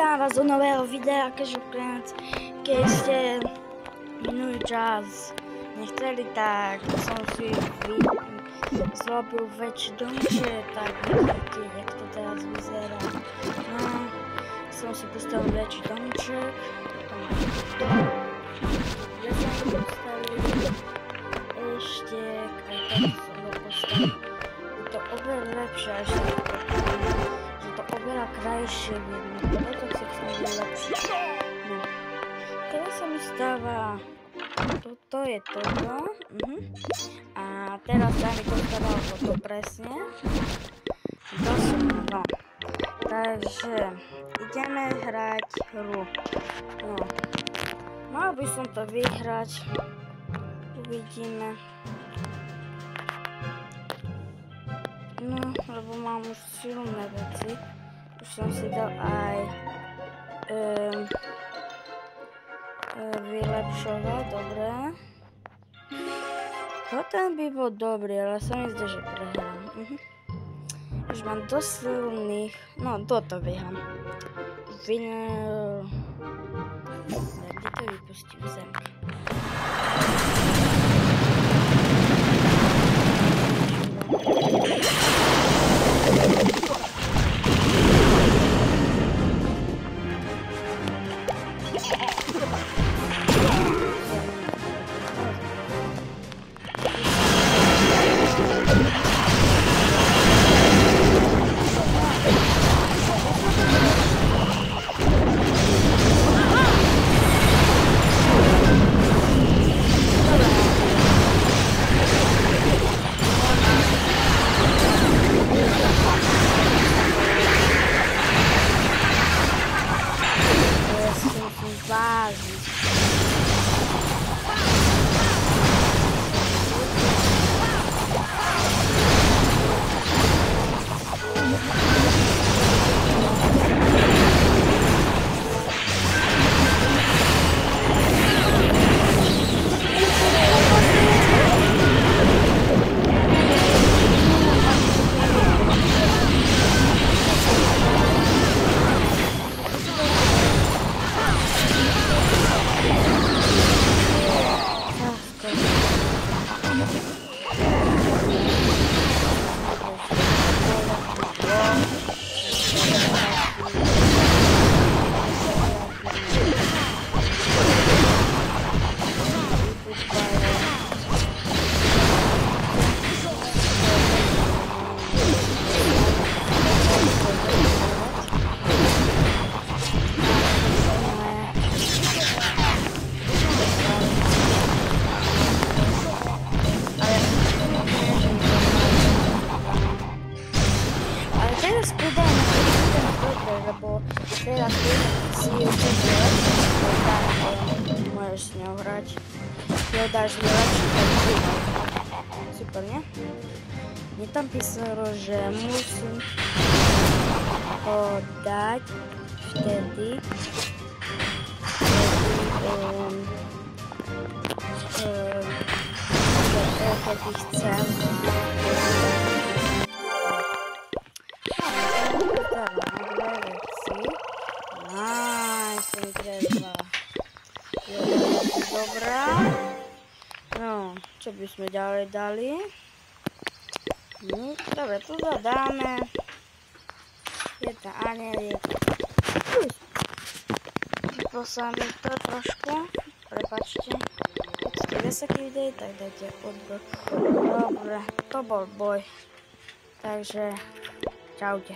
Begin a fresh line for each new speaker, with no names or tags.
Vítam vás do nového videa, keď ste minulý čas nechceli, tak som si zrobil väčší domček, tak vidíte, jak to teraz vyzerá. No, som si postavil väčší domček. Ja som si postavil ešte, aj tak som ho postavil. Je to oveľa lepšie, až sa to oveľa krajšie vidno. Preto sa chcem vylepšiť. No. Teraz sa mi stáva toto je toto. A teraz sa mi to stávalo toto presne. No. Takže ideme hrať hru. No. Mal by som to vyhrať. Uvidíme. No, lebo mám už silné veci. Už som si dal aj vylepšovať, dobre. Potom by bol dobrý, ale sa mi zdá, že prehrám. Už mám dosť silných, no toto vyhrám. Kde to vypustím zemky? Lebo teraz si môžeš s ňou hrať. Keď dáš mi lepšie, tak super, nie? Mne tam písalo, že musím ho dať vtedy, kedy chcem. Dobrá. No, čo by sme ďalej dali? Dobre, tu zadáme. Je to anielik. Vypol sa mi to trošku. Prepačte. Keď ste vysoký videj, tak dajte odbor. Dobre, to bol boj. Takže, čaute.